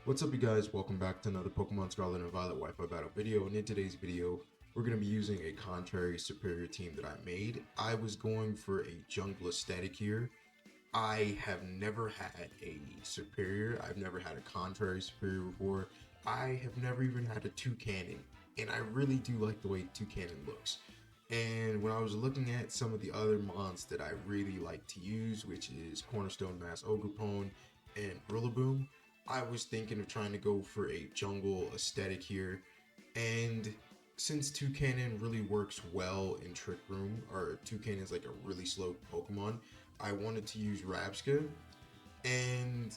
What's up, you guys? Welcome back to another Pokemon Scarlet and Violet Wi-Fi battle video. And in today's video, we're going to be using a contrary Serperior team that I made. I was going for a jungle aesthetic here. I have never had a Serperior. I've never had a contrary Serperior before. I have never even had a Toucannon. And I really do like the way Toucannon looks. And when I was looking at some of the other mons that I really like to use, which is Cornerstone Mass Ogrepone and Rillaboom, I was thinking of trying to go for a jungle aesthetic here. And since Toucannon really works well in Trick Room, or Toucannon is like a really slow Pokemon, I wanted to use Rabsca. And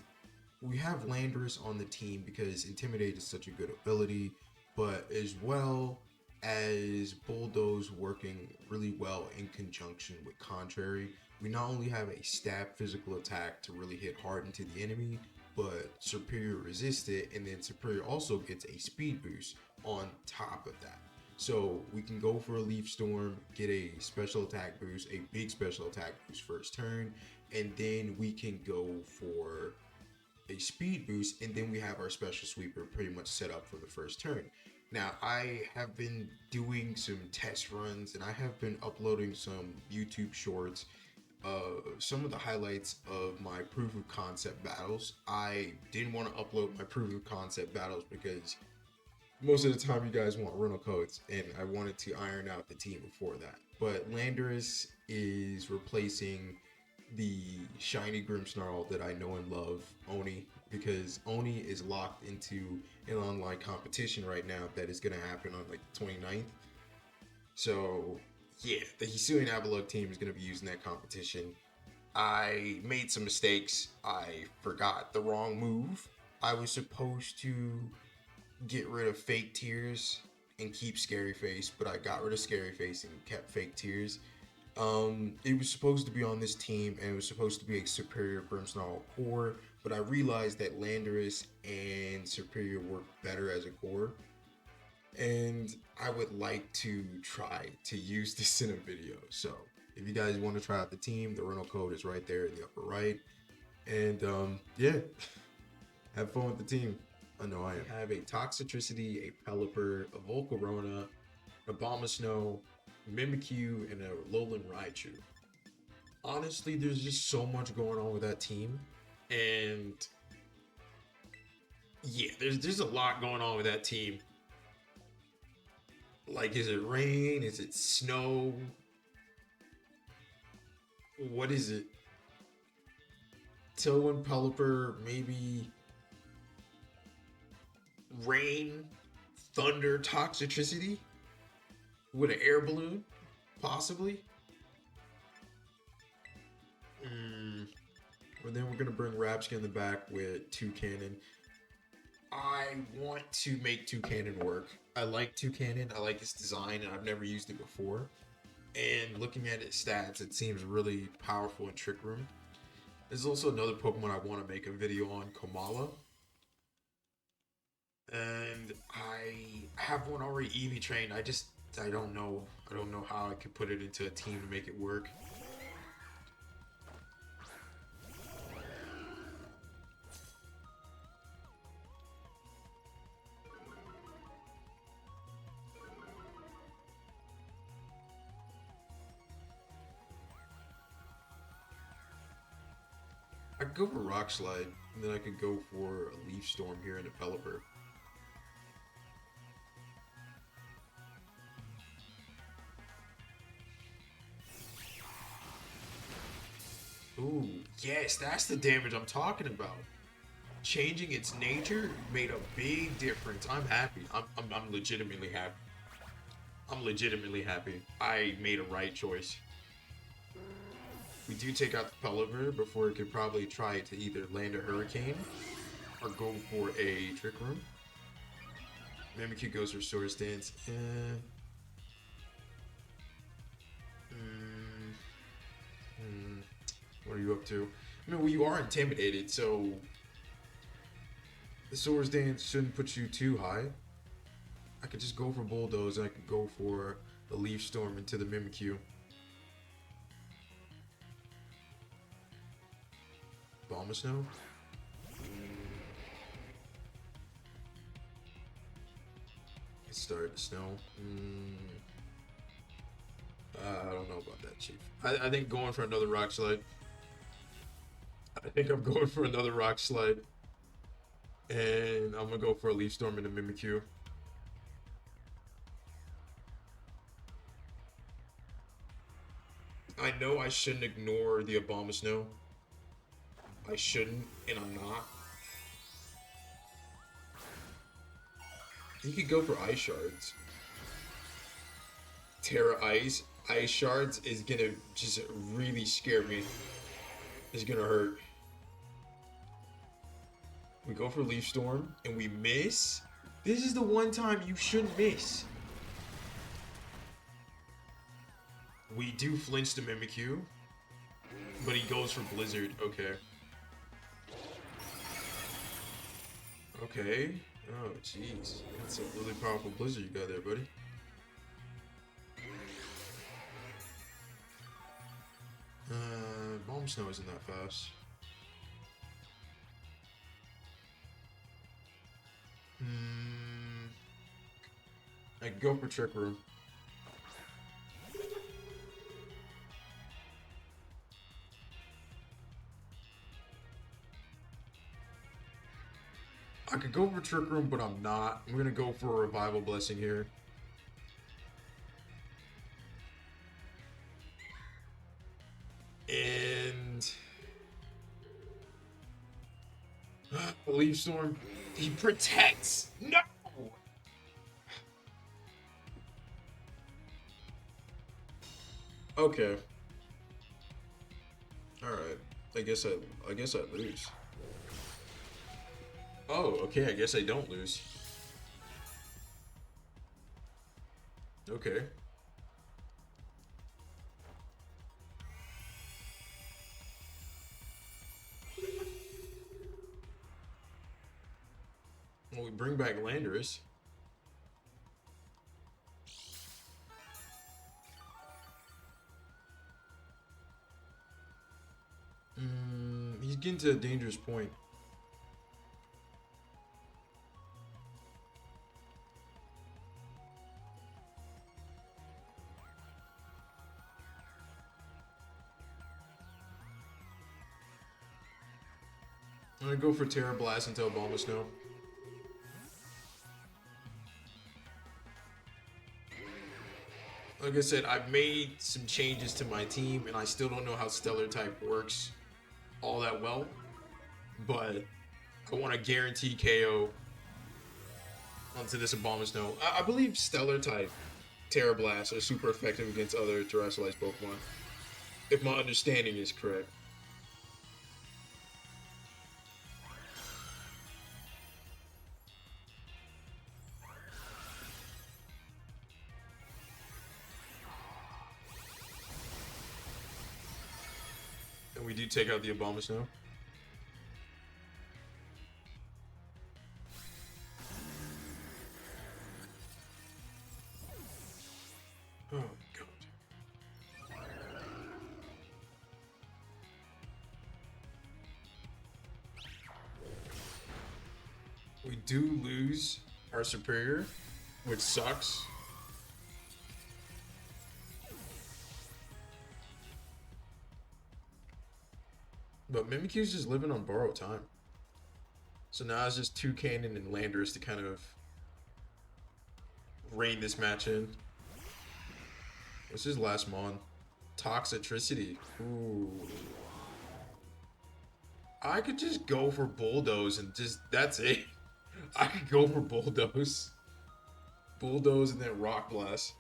we have Landorus on the team because Intimidate is such a good ability, but as well as Bulldoze working really well in conjunction with Contrary. We not only have a stab physical attack to really hit hard into the enemy, but Serperior resists it, and then Serperior also gets a speed boost on top of that. So we can go for a Leaf Storm, get a special attack boost, a big special attack boost first turn, and then we can go for a speed boost, and then we have our special sweeper pretty much set up for the first turn. Now, I have been doing some test runs, and I have been uploading some YouTube shorts, some of the highlights of my proof of concept battles. I didn't want to upload my proof of concept battles because most of the time you guys want rental codes, and I wanted to iron out the team before that. But Landorus is replacing the shiny Grimmsnarl that I know and love, Oni, because Oni is locked into an online competition right now that is going to happen on like the 29th. So yeah, the Hisuian Avalugg team is going to be using that competition. I made some mistakes. I forgot the wrong move. I was supposed to get rid of Fake Tears and keep Scary Face, but I got rid of Scary Face and kept Fake Tears. It was supposed to be on this team, and it was supposed to be a Serperior Grimmsnarl core, but I realized that Landorus and Serperior work better as a core, and I would like to try to use this in a video. So if you guys want to try out the team, the rental code is right there in the upper right, and yeah, have fun with the team. I know I am. I have a Toxicity, a Pelipper, a Volcarona, a Abomasnow, Mimikyu, and a Alolan Raichu. Honestly, there's just so much going on with that team, and yeah, there's a lot going on with that team. Like, is it rain? Is it snow? What is it? Tailwind Pelipper, maybe rain, thunder, Toxicity with an air balloon, possibly. And then we're gonna bring Rabsca in the back with Toucannon. I want to make Toucannon work. I like Toucannon. I like its design, and I've never used it before. And looking at its stats, it seems really powerful in Trick Room. There's also another Pokemon I want to make a video on, Komala. And I have one already EV trained. I don't know how I could put it into a team to make it work. I could go for Rock Slide, and then I could go for a Leaf Storm here in a Pelipper. Ooh, yes, that's the damage I'm talking about. Changing its nature made a big difference. I'm happy. I'm legitimately happy. I'm legitimately happy. I made a right choice. We do take out the Pelipper before it could probably try to either land a Hurricane or go for a Trick Room. Mimikyu goes for Swords Dance. What are you up to? I mean, well, you are intimidated, so the Swords Dance shouldn't put you too high. I could just go for Bulldoze, and I could go for the Leaf Storm into the Mimikyu. Abomasnow? Start snow. I don't know about that, Chief. I think going for another rock slide. I think I'm going for another rock slide. And I'm gonna go for a leaf storm and a Mimikyu. I know I shouldn't ignore the Abomasnow. I shouldn't, and I'm not. He could go for Ice Shards. Terra Ice. Ice Shards is gonna just really scare me. It's gonna hurt. We go for Leaf Storm, and we miss? This is the one time you shouldn't miss. We do flinch the Mimikyu, but he goes for Blizzard. Okay. Okay. Oh, jeez. That's a really powerful Blizzard you got there, buddy. Bomb Snow isn't that fast. I could go for Trick Room. I could go for Trick Room, but I'm not. I'm gonna go for a Revival Blessing here. And Leaf Storm. He protects. No. Okay. All right. I guess I lose. Oh, okay. I guess I don't lose. Okay. Well, we bring back Landorus. He's getting to a dangerous point. I'm gonna go for Terra Blast into Abomasnow. Like I said, I've made some changes to my team, and I still don't know how Stellar type works all that well. But I want to guarantee KO onto this Abomasnow. I believe Stellar type Terra Blast are super effective against other terrestrialized Pokemon, if my understanding is correct. And we do take out the Abomasnow. Oh my god. We do lose our Serperior, which sucks. But Mimikyu's just living on borrowed time. So now it's just Toucannon and Landorus to kind of rein this match in. What's his last mon? Toxicity. Ooh. I could just go for Bulldoze and just, that's it. I could go for Bulldoze. Bulldoze and then Rock Blast.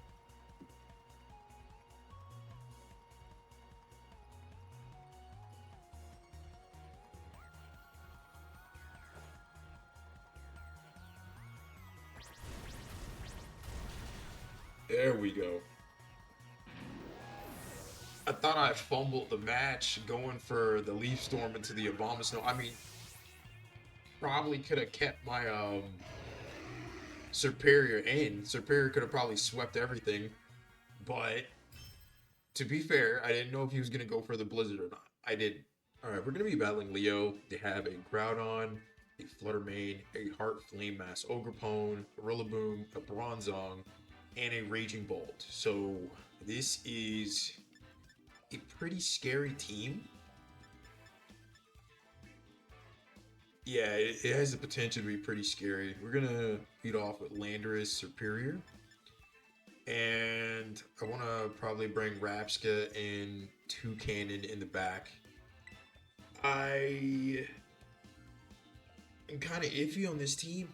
There we go. I thought I fumbled the match going for the Leaf Storm into the Abomasnow. I mean, probably could have kept my Serperior in. Serperior could have probably swept everything. But to be fair, I didn't know if he was going to go for the Blizzard or not. I didn't. Alright, we're going to be battling Leo. They have a Groudon, a Flutter Mane, a Heart Flame Mass Ogrepone, a Rillaboom, a Bronzong, and a Raging Bolt. So this is a pretty scary team. Yeah, it has the potential to be pretty scary. We're gonna lead off with Landorus, Serperior. And I want to probably bring Rabsca and Toucannon in the back. I am kind of iffy on this team.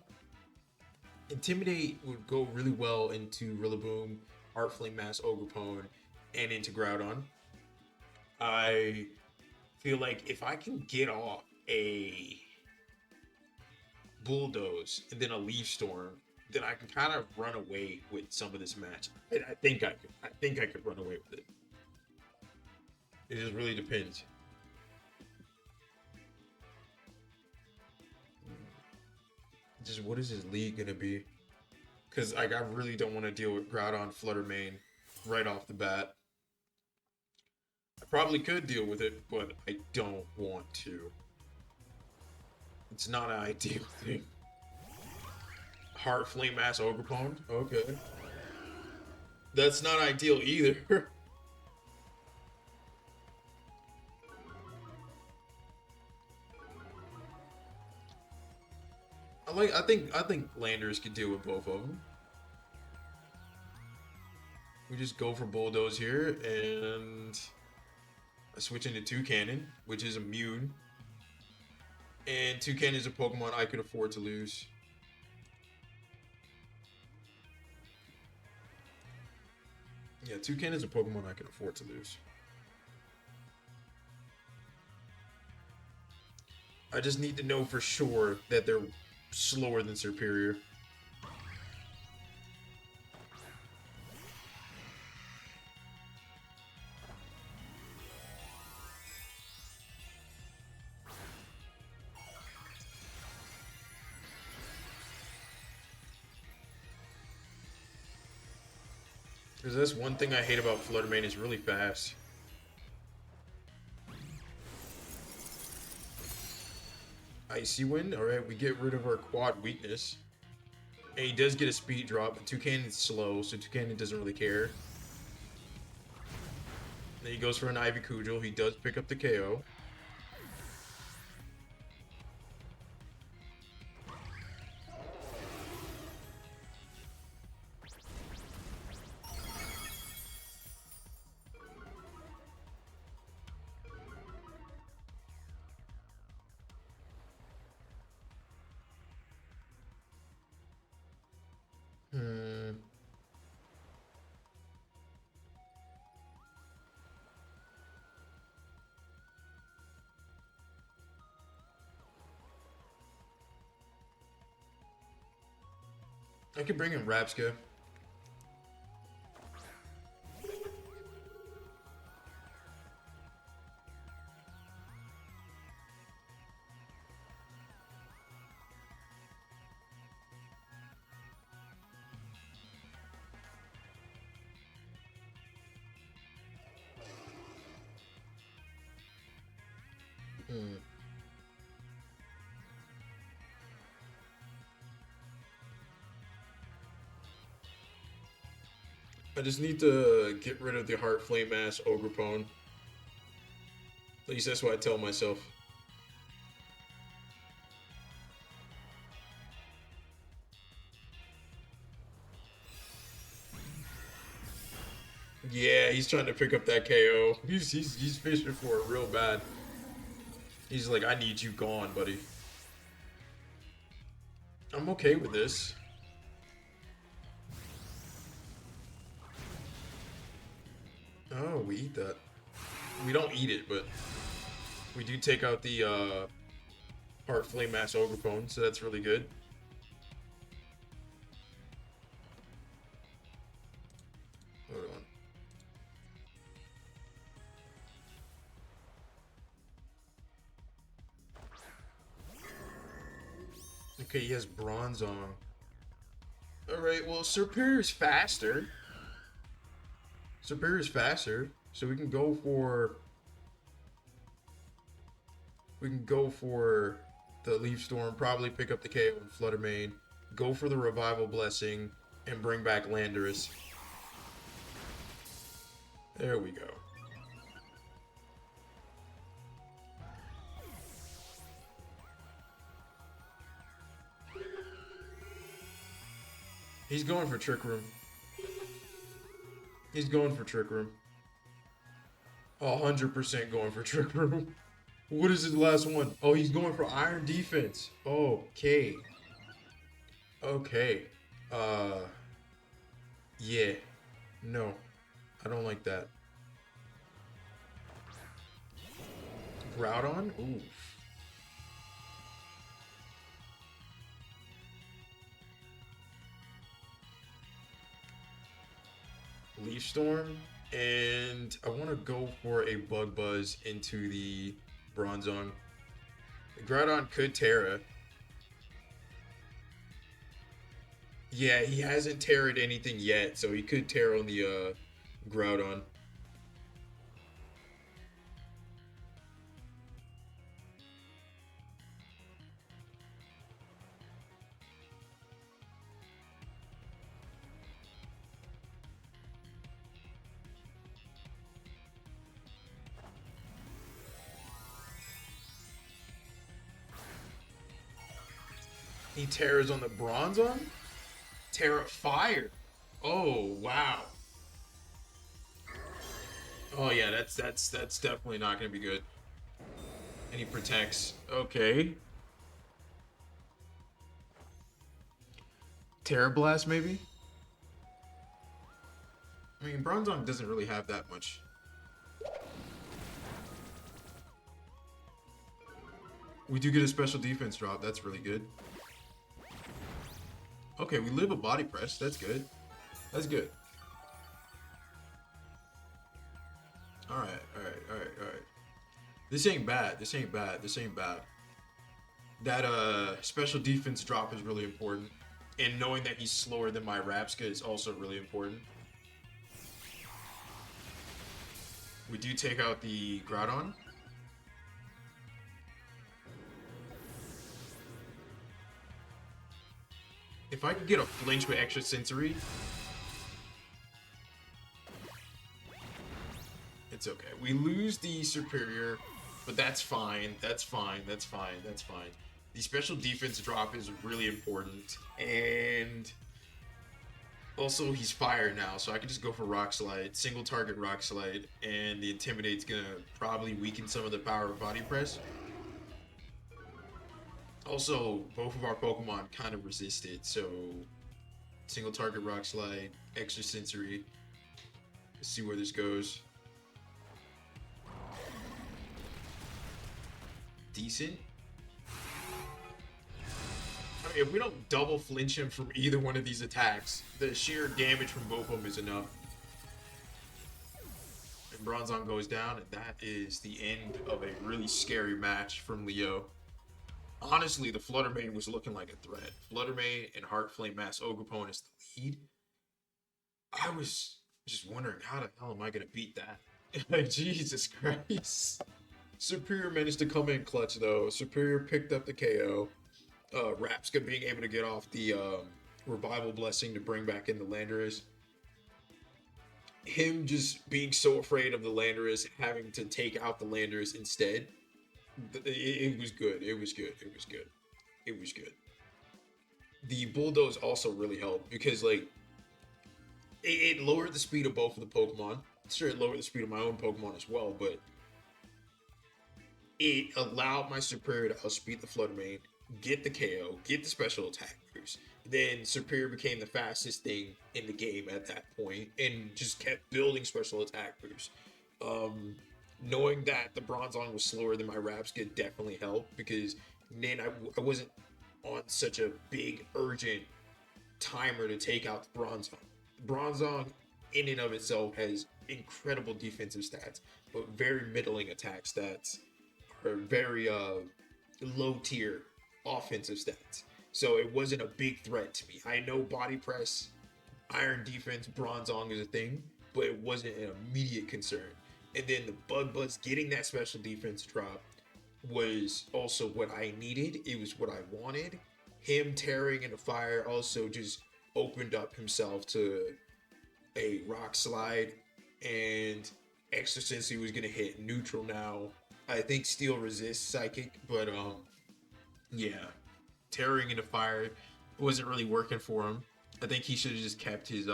Intimidate would go really well into Rillaboom, Heart Flame Mass Ogrepone, and into Groudon. I feel like if I can get off a Bulldoze and then a Leaf Storm, then I can kind of run away with some of this match. I think I could. I think I could run away with it. It just really depends. Just what is his league gonna be? Because like I really don't want to deal with Groudon Flutter Mane right off the bat. I probably could deal with it, but I don't want to. It's not an ideal thing. Heart Flame Mass Ogrepone? Okay. That's not ideal either. I think Landers could deal with both of them. We just go for Bulldoze here and I switch into Toucannon, which is immune. And Toucannon is a Pokemon I could afford to lose. Yeah, Toucannon is a Pokemon I can afford to lose. I just need to know for sure that they're slower than Serperior. Because that's one thing I hate about Flutter Mane, is really fast. Icy Wind. Alright, we get rid of our quad weakness. And he does get a speed drop, but Toucannon's slow, so Toucannon doesn't really care. Then he goes for an Ivy Cudgel. He does pick up the KO. I could bring in Rabsca. I just need to get rid of the Heart Flame Mass Ogrepone. At least that's what I tell myself. Yeah, he's trying to pick up that KO. He's fishing for it real bad. He's like, I need you gone, buddy. I'm okay with this. Oh, we eat that. We don't eat it, but we do take out the Heart Flame Mass Ogrepone, so that's really good. Hold on. Okay, he has Bronzong. Alright, well, Serperior's faster. Serperior's faster, so we can go for the Leaf Storm, probably pick up the KO and Flutter Mane, go for the Revival Blessing, and bring back Landorus. There we go. He's going for Trick Room. He's going for Trick Room. 100% going for Trick Room. What is his last one? Oh, he's going for Iron Defense. Okay. Okay. Yeah. No. I don't like that. Groudon? Ooh. Leaf Storm, and I want to go for a Bug Buzz into the Bronzong. Groudon could Terra. Yeah, he hasn't Terra'd anything yet, so he could Terra on the Groudon. He Terras on the Bronzong? Terra Fire. Oh, wow. Oh yeah, that's definitely not gonna be good. And he protects. Okay. Terra Blast maybe? I mean, Bronzong doesn't really have that much. We do get a special defense drop. That's really good. Okay, we live a body press. That's good. That's good. Alright. This ain't bad. This ain't bad. That special defense drop is really important. And knowing that he's slower than my Rabsca is also really important. We do take out the Groudon. If I could get a flinch with extra sensory, it's okay. We lose the Serperior, but that's fine. That's fine. The special defense drop is really important, and also he's fire now, so I can just go for Rock Slide, single target Rock Slide, and the Intimidate's gonna probably weaken some of the power of Body Press. Also, both of our Pokemon kind of resist it, so single target Rock Slide, extra sensory. Let's see where this goes. Decent. I mean, if we don't double flinch him from either one of these attacks, the sheer damage from both of them is enough. And Bronzong goes down, and that is the end of a really scary match from Leo. Honestly, the Flutter Mane was looking like a threat. Flutter Mane and Heart Flame Mass Ogerpon is the lead. I was just wondering, how the hell am I going to beat that? Like, Jesus Christ. Serperior managed to come in clutch, though. Serperior picked up the KO. Rabsca being able to get off the Revival Blessing to bring back in the Landorus. Him just being so afraid of the Landorus, having to take out the Landorus instead. It was good. The Bulldoze also really helped because, like, it lowered the speed of both of the Pokemon. Sure, it lowered the speed of my own Pokemon as well, but it allowed my Serperior to outspeed the Flutter Mane, get the KO, get the special attack boost. Then Serperior became the fastest thing in the game at that point and just kept building special attack boosts. Knowing that the Bronzong was slower than my Rabsca definitely helped because then I wasn't on such a big, urgent timer to take out the Bronzong. Bronzong, in and of itself, has incredible defensive stats, but very middling attack stats, or very low-tier offensive stats. So it wasn't a big threat to me. I know Body Press, Iron Defense, Bronzong is a thing, but it wasn't an immediate concern. And then the Bug Buzz getting that special defense drop was also what I needed. It was what I wanted. Him tearing into fire also just opened up himself to a rock slide, and extra since he was gonna hit neutral now. I think steel resists psychic, but yeah, tearing into fire wasn't really working for him. I think he should have just kept his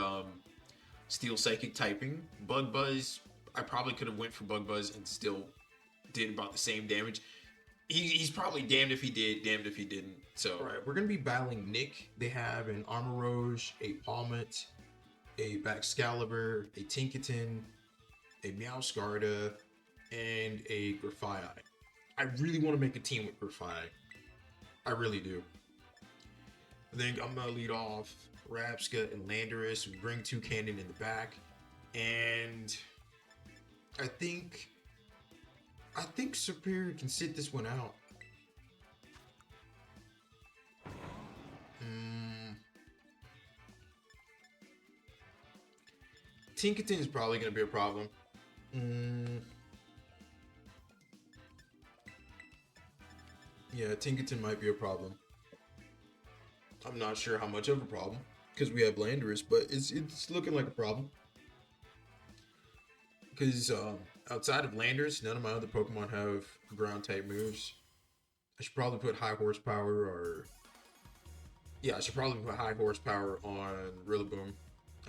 steel psychic typing. Bug buzz, I probably could have went for bug buzz and still did about the same damage. He's probably damned if he did, damned if he didn't. So All right, we're gonna be battling Nick. They have an Armoroge, a Palmet, a Baxcalibur, a Tinkaton, a Meowscarda, and a Grafai. I really want to make a team with Grafai. I really do. I think I'm gonna lead off Rabsca and Landorus. We bring Toucannon in the back, and I think Serperior can sit this one out. Tinkaton is probably gonna be a problem. Yeah, Tinkaton might be a problem. I'm not sure how much of a problem because we have Landorus, but it's looking like a problem. Because outside of Landorus, none of my other Pokemon have ground type moves. I should probably put high horsepower or... Yeah, I should probably put high horsepower on Rillaboom.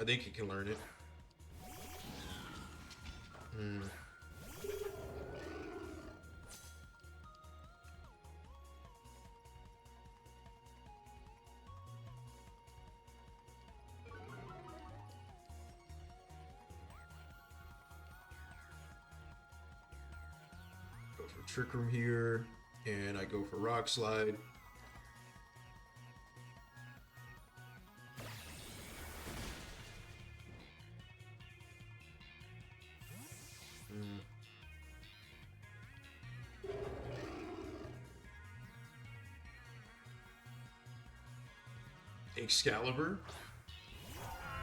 I think it can learn it. Go for Trick Room here, and I go for Rock Slide. Excalibur.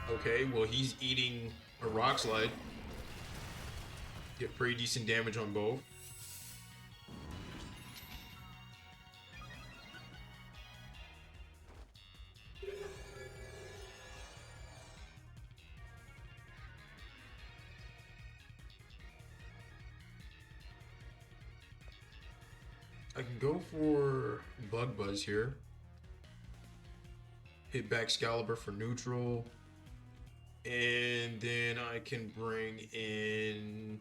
Okay, well he's eating a Rock Slide. Get pretty decent damage on both. I can go for Bug Buzz here. Hit back Excalibur for neutral. And then I can bring in...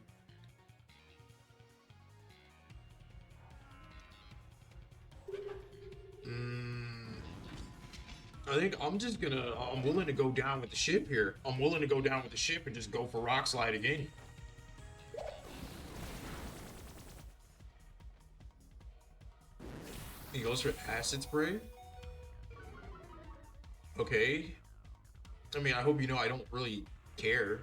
I think I'm just gonna... I'm willing to go down with the ship here. I'm willing to go down with the ship and just go for Rock Slide again. He goes for Acid Spray. Okay. I mean, I hope you know I don't really care.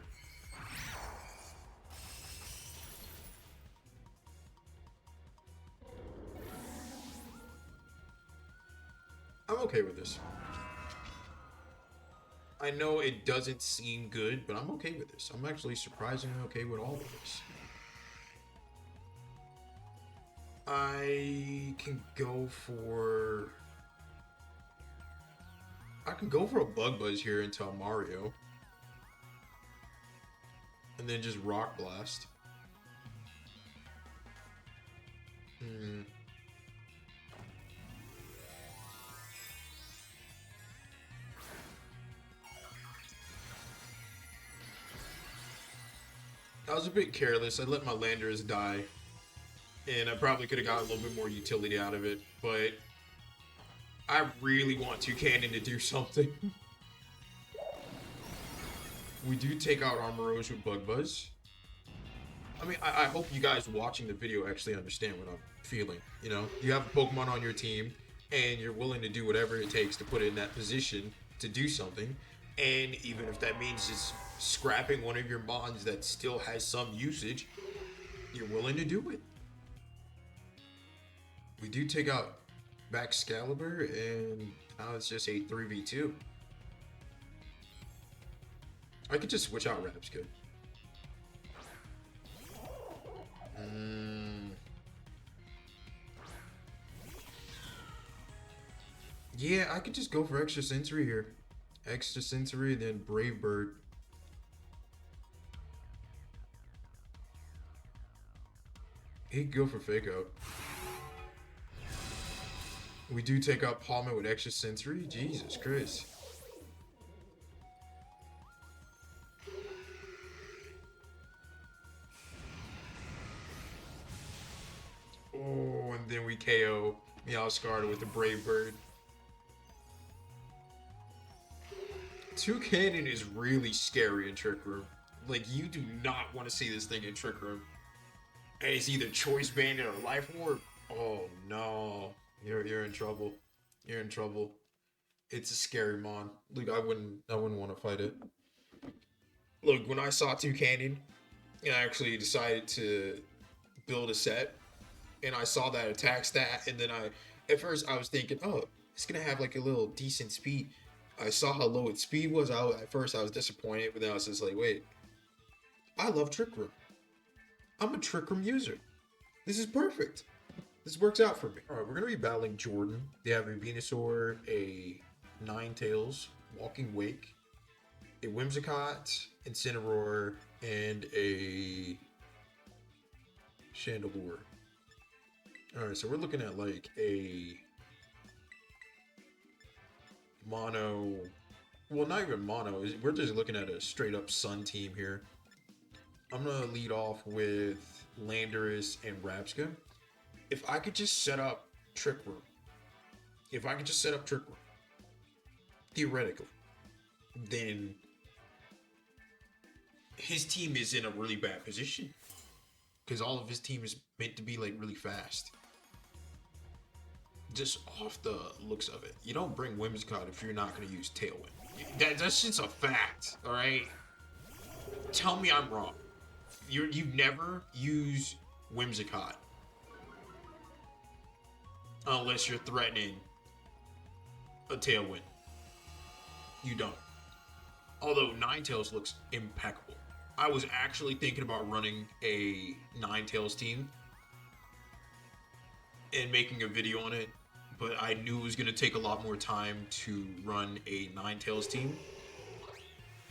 I'm okay with this. I know it doesn't seem good, but I'm okay with this. I'm actually surprisingly okay with all of this. I can go for... I can go for a Bug Buzz here into Mario. And then just Rock Blast. I was a bit careless. I let my Landorus die. And I probably could have got a little bit more utility out of it. But I really want Toucannon to do something. We do take out Armoroge with Bug Buzz. I mean, I hope you guys watching the video actually understand what I'm feeling. You know, you have a Pokemon on your team, and you're willing to do whatever it takes to put it in that position to do something. And even if that means just scrapping one of your Mons that still has some usage, you're willing to do it. We do take out Excalibur, and now it's just a 3v2. I could just switch out Rabsca. Yeah, I could just go for extra sensory here. Extra sensory, then Brave Bird. He could go for fake out. We do take out Palmer with extra sensory. Jesus Christ. Oh, and then we KO Scarlet with the Brave Bird. Toucannon is really scary in Trick Room. Like, you do not want to see this thing in Trick Room. And it's either Choice Bandit or Life Orb. Oh no. You're in trouble. You're in trouble. It's a scary mon. Like, I wouldn't want to fight it. Look, when I saw Toucannon, and I actually decided to build a set, and I saw that attack stat, and then at first I was thinking, oh, it's gonna have like a little decent speed. I saw how low its speed was. At first I was disappointed, but then I was just like, wait, I love Trick Room. I'm a Trick Room user. This is perfect. This works out for me. All right, we're gonna be battling Jordan. They have a Venusaur, a Ninetales, Walking Wake, a Whimsicott, Incineroar, and a Chandelure. All right, so we're looking at like a mono. Well, not even mono. We're just looking at a straight up Sun team here. I'm gonna lead off with Landorus and Rabsca. If I could just set up Trick Room, theoretically, then his team is in a really bad position because all of his team is meant to be like really fast. Just off the looks of it, you don't bring Whimsicott if you're not going to use Tailwind. That's just a fact, all right? Tell me I'm wrong. You never use Whimsicott unless you're threatening a Tailwind. You don't. Although Ninetales looks impeccable. I was actually thinking about running a Ninetales team and making a video on it, but I knew it was going to take a lot more time to run a Ninetales team.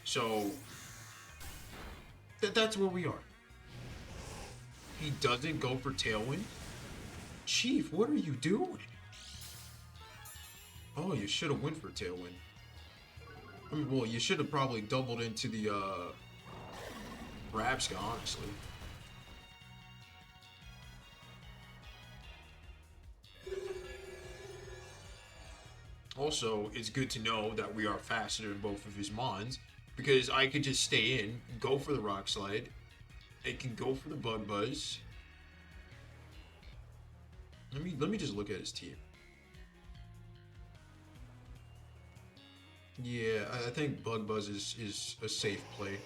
So that's where we are. He doesn't go for Tailwind. Chief, what are you doing? Oh, you should have went for Tailwind. I mean, well, you should have probably doubled into the Rabsca, honestly. Also, it's good to know that we are faster than both of his mons, because I could just stay in, go for the Rock Slide, it can go for the Bug Buzz. Let me just look at his team. Yeah, I think Bug Buzz is a safe play.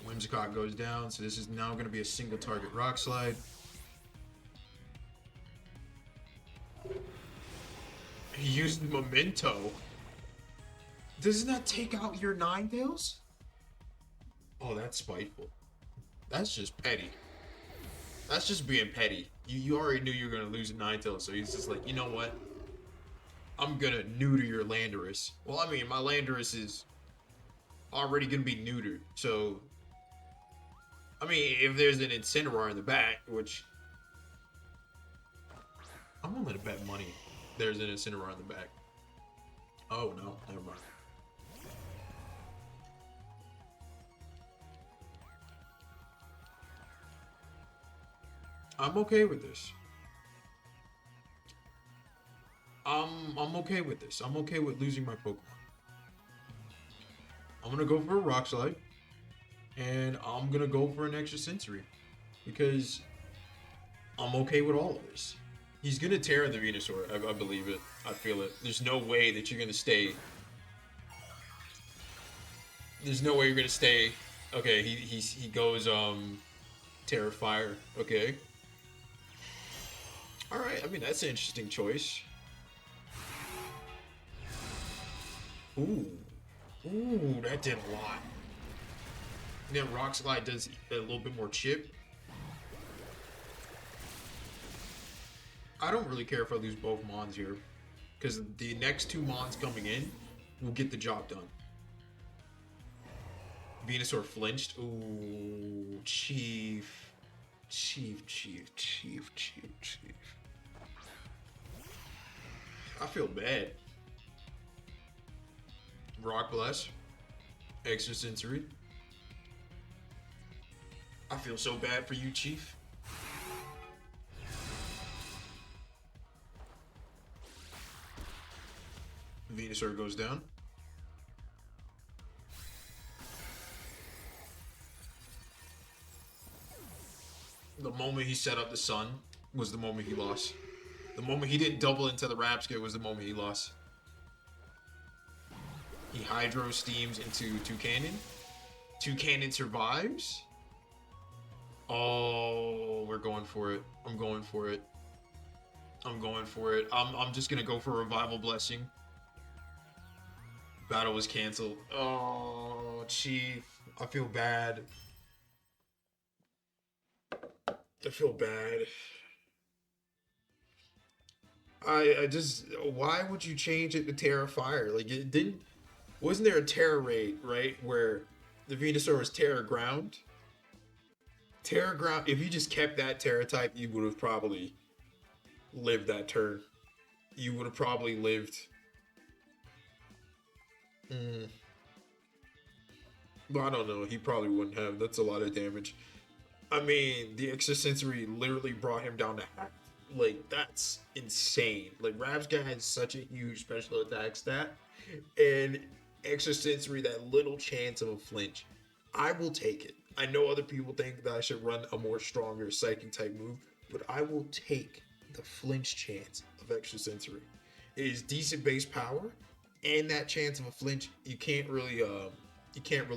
Whimsicott goes down, so this is now going to be a single target Rock Slide. He used Memento. Doesn't that take out your Ninetales? Oh, that's spiteful. That's just petty. That's just being petty. You already knew you were going to lose a Ninetales, so he's just like, you know what? I'm going to neuter your Landorus. Well, I mean, my Landorus is already going to be neutered, so... I mean, if there's an Incineroar in the back, which... I'm willing to bet money there's an Incineroar in the back. Oh, no. Never mind. I'm okay with this. I'm okay with this. I'm okay with losing my Pokemon. I'm gonna go for a Rock Slide. And I'm gonna go for an extra sensory. Because I'm okay with all of this. He's gonna tear the Venusaur. I believe it. I feel it. There's no way that you're gonna stay. There's no way you're gonna stay. Okay, he goes Terra Fire. Okay. Alright, I mean that's an interesting choice. Ooh. Ooh, that did a lot. And then Rock Slide does a little bit more chip. I don't really care if I lose both Mons here, because the next two Mons coming in will get the job done. Venusaur flinched. Ooh, Chief. Chief. I feel bad. Rock Bless. Extra Sensory. I feel so bad for you, Chief. Venusaur goes down. The moment he set up the sun was the moment he lost. The moment he didn't double into the Rabsca was the moment he lost. He Hydro Steams into Toucannon. Toucannon survives. Oh, we're going for it. I'm going for it. I'm just gonna go for Revival Blessing. Battle was canceled. Oh, Chief. I feel bad. I feel bad. I just, why would you change it to Terra Fire? Like, it didn't, wasn't there a Terra raid, right? Where the Venusaur was Terra Ground? Terra Ground, if you just kept that Terra type, you would have probably lived that turn. You would have probably lived. But I don't know. He probably wouldn't have. That's a lot of damage. I mean, the extrasensory literally brought him down to half. Like, that's insane. Like, Rabsca has such a huge special attack stat. And extrasensory, that little chance of a flinch. I will take it. I know other people think that I should run a more stronger psychic type move, but I will take the flinch chance of extrasensory. It is decent base power, and that chance of a flinch, you can't really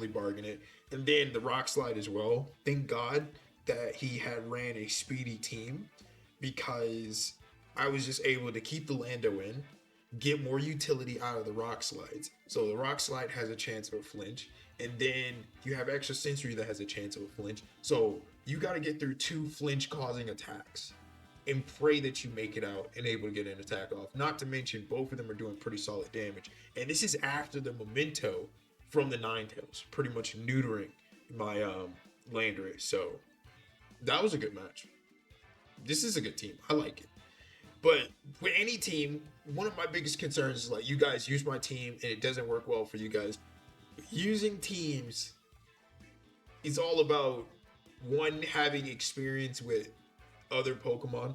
bargain it. And then the rock slide as well. Thank God that he had ran a speedy team, because I was just able to keep the Lando in, get more utility out of the rock slides. So the rock slide has a chance of a flinch, and then you have extra sensory that has a chance of a flinch. So you got to get through 2 flinch causing attacks and pray that you make it out and able to get an attack off. Not to mention both of them are doing pretty solid damage. And this is after the memento from the Ninetales, pretty much neutering my Landorus. So that was a good match. This is a good team. I like it. But with any team, one of my biggest concerns is, like, you guys use my team and it doesn't work well for you guys. Using teams is all about, one, having experience with other Pokemon,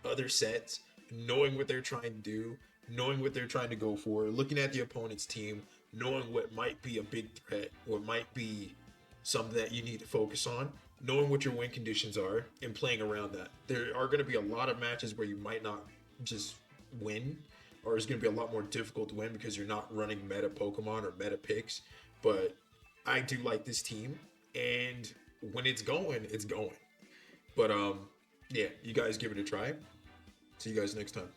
other sets, knowing what they're trying to do, knowing what they're trying to go for, looking at the opponent's team, knowing what might be a big threat, what might be something that you need to focus on, knowing what your win conditions are, and playing around that. There are going to be a lot of matches where you might not just win, or it's going to be a lot more difficult to win because you're not running meta Pokemon or meta picks. But I do like this team, and when it's going, it's going. But yeah, you guys give it a try. See you guys next time.